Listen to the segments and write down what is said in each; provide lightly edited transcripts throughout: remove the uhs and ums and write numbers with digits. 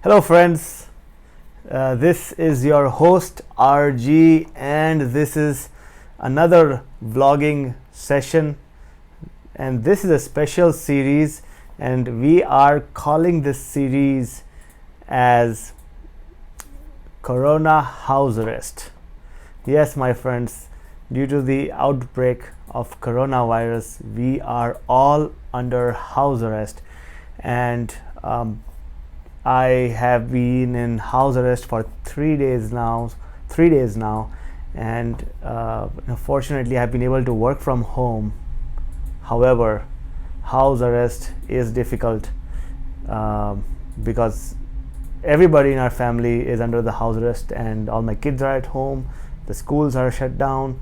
Hello friends, this is your host RG and this is another vlogging session, and this is a special series and we are calling this series as Corona House Arrest. Yes, my friends, due to the outbreak of coronavirus, we are all under house arrest, and I have been in house arrest for 3 days now. And fortunately, I've been able to work from home. However, house arrest is difficult because everybody in our family is under the house arrest, and all my kids are at home. The schools are shut down.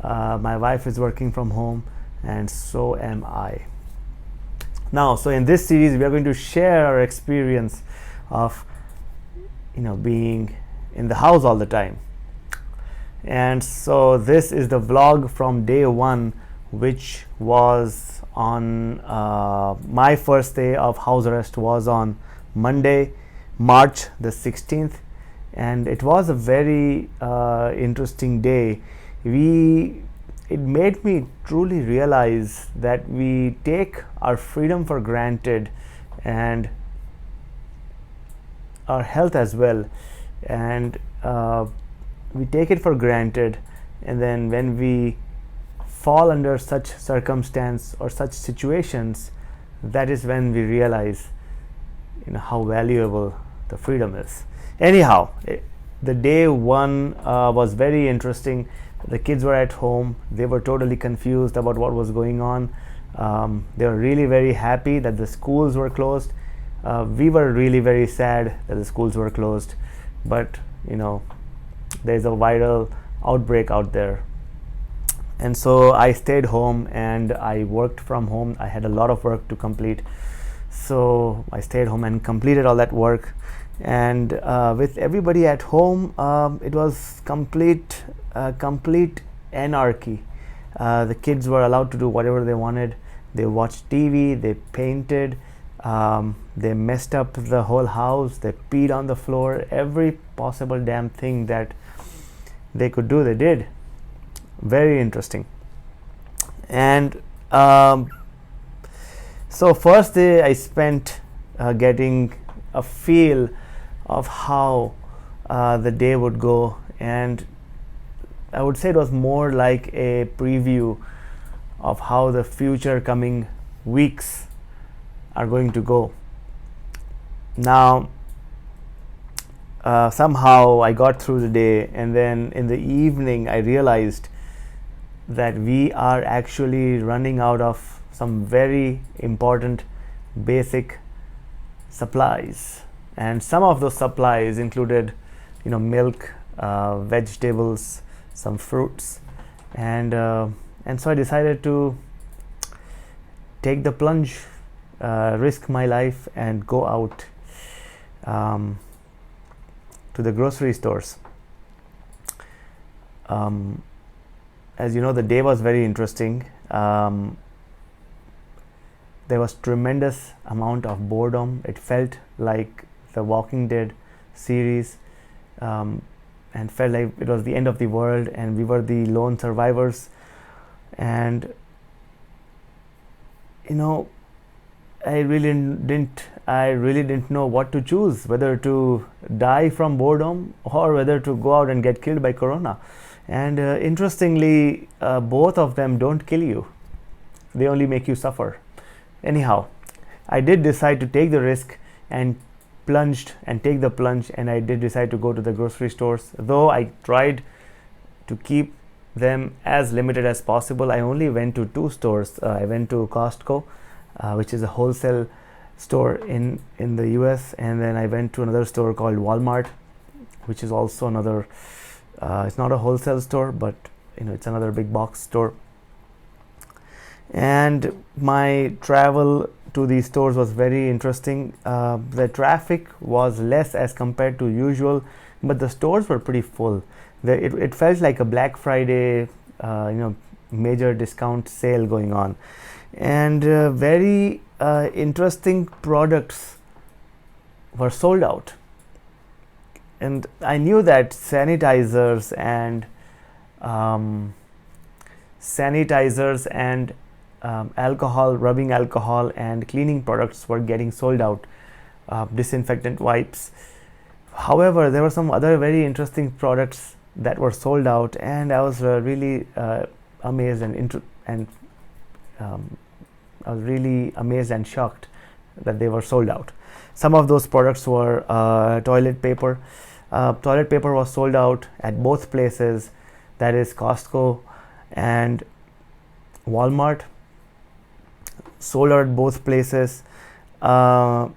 My wife is working from home, and so am I. Now, so in this series, we are going to share our experience of being in the house all the time. And so this is the vlog from day one, which was on my first day of house arrest was on Monday, March the 16th, and it was a very interesting day. It made me truly realize that we take our freedom for granted, and our health as well, and we take it for granted, and then when we fall under such circumstance or such situations, that is when we realize how valuable the freedom is. Anyhow, the day one was very interesting. The kids were at home. They were totally confused about what was going on. They were really very happy that the schools were closed. We were really very sad that the schools were closed, but there's a viral outbreak out there, and so I stayed home and I worked from home. I had a lot of work to complete, so I stayed home and completed all that work. And with everybody at home, it was complete anarchy. The kids were allowed to do whatever they wanted. They watched TV, they painted, they messed up the whole house, they peed on the floor, every possible damn thing that they could do, they did. Very interesting. And so first day I spent getting a feel of how the day would go, and I would say it was more like a preview of how the future coming weeks are going to go. Now, somehow I got through the day, and then in the evening I realized that we are actually running out of some very important basic supplies, and some of those supplies included milk, vegetables, some fruits, and so I decided to take the plunge, risk my life, and go out to the grocery stores. As you know, the day was very interesting. There was tremendous amount of boredom. It felt like the Walking Dead series, and felt like it was the end of the world and we were the lone survivors. And I really didn't know what to choose, whether to die from boredom or whether to go out and get killed by corona. And interestingly, both of them don't kill you. They only make you suffer. Anyhow, I did decide to take the risk and take the plunge, and I did decide to go to the grocery stores. Though I tried to keep them as limited as possible, I only went to two stores. I went to Costco, which is a wholesale store in the US, and then I went to another store called Walmart, which is also another it's not a wholesale store, but it's another big box store. And my travel to these stores was very interesting. The traffic was less as compared to usual, but the stores were pretty full. It felt like a Black Friday major discount sale going on, and very interesting products were sold out. and I knew that sanitizers and alcohol, rubbing alcohol and cleaning products were getting sold out, disinfectant wipes. However, there were some other very interesting products that were sold out, and I was really amazed and I was really amazed and shocked that they were sold out. Some of those products were toilet paper. Toilet paper was sold out at both places, that is Costco and Walmart. Sold out at both places. I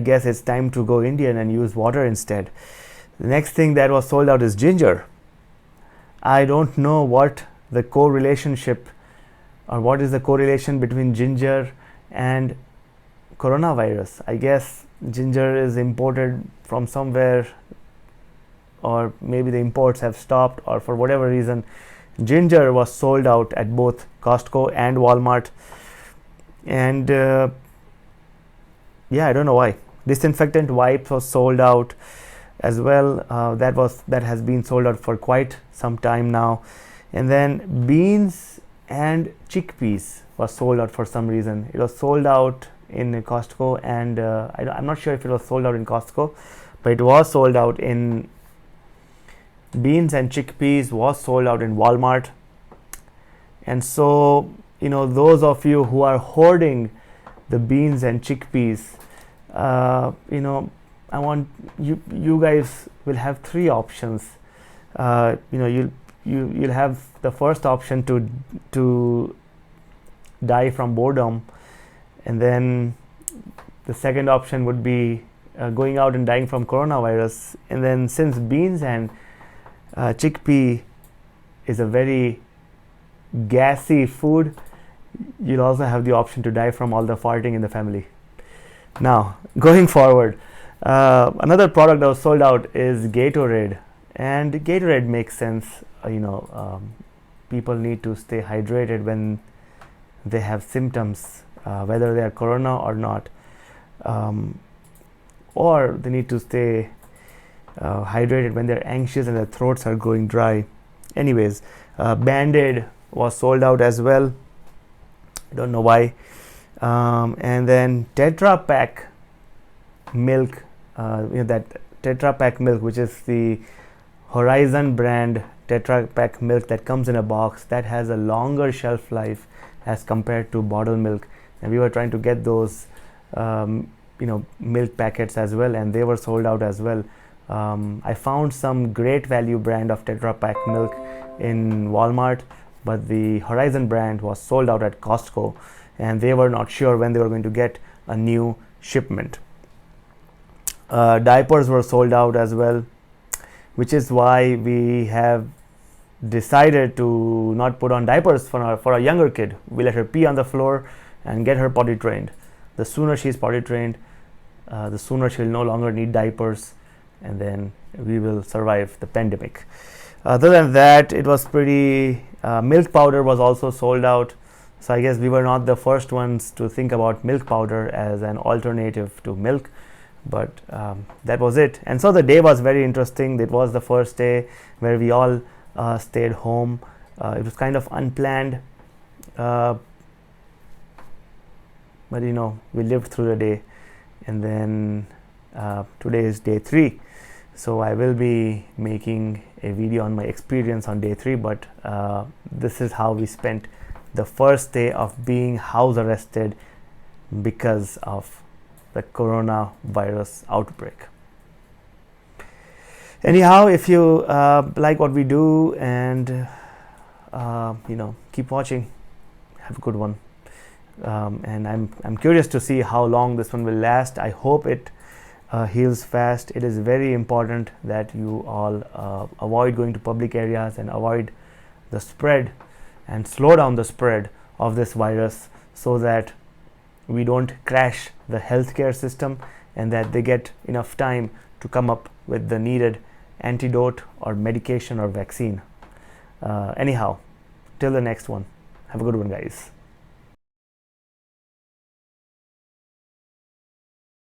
guess it's time to go Indian and use water instead. The next thing that was sold out is ginger. I don't know what the correlationship or what is the correlation between ginger and coronavirus. I guess ginger is imported from somewhere, or maybe the imports have stopped, or for whatever reason ginger was sold out at both Costco and Walmart. And I don't know why. Disinfectant wipes was sold out as well. That has been sold out for quite some time now. And then beans and chickpeas was sold out for some reason. It was sold out in Costco, and I'm not sure if it was sold out in Costco, but it was sold out in beans and chickpeas was sold out in Walmart. And so, those of you who are hoarding the beans and chickpeas, I want you guys will have three options. You'll have the first option to die from boredom, and then the second option would be going out and dying from coronavirus. And then since beans and chickpea is a very gassy food, you'll also have the option to die from all the farting in the family. Now, going forward, another product that was sold out is Gatorade. And Gatorade makes sense. People need to stay hydrated when they have symptoms, whether they are corona or not, or they need to stay hydrated when they're anxious and their throats are going dry. Anyways, Band-Aid was sold out as well. I don't know why. And then Tetra Pak milk, that Tetra Pak milk, which is the Horizon brand Tetra Pak milk that comes in a box, that has a longer shelf life as compared to bottled milk. And we were trying to get those milk packets as well, and they were sold out as well. I found some great value brand of Tetra Pak milk in Walmart, but the Horizon brand was sold out at Costco, and they were not sure when they were going to get a new shipment. Diapers were sold out as well, which is why we have decided to not put on diapers for our younger kid. We let her pee on the floor and get her potty trained. The sooner she's potty trained, the sooner she'll no longer need diapers, and then we will survive the pandemic. Other than that, it was pretty. Milk powder was also sold out. So I guess we were not the first ones to think about milk powder as an alternative to milk, but that was it. And so the day was very interesting. It was the first day where we all stayed home. It was kind of unplanned, but we lived through the day. And then today is day 3. So I will be making a video on my experience on day 3, but this is how we spent the first day of being house arrested because of the coronavirus outbreak. Anyhow, if you like what we do and keep watching, have a good one. And I'm curious to see how long this one will last. I hope it heals fast. It is very important that you all avoid going to public areas and avoid the spread and slow down the spread of this virus, so that we don't crash the healthcare system and that they get enough time to come up with the needed antidote or medication or vaccine. Anyhow, till the next one, have a good one, guys.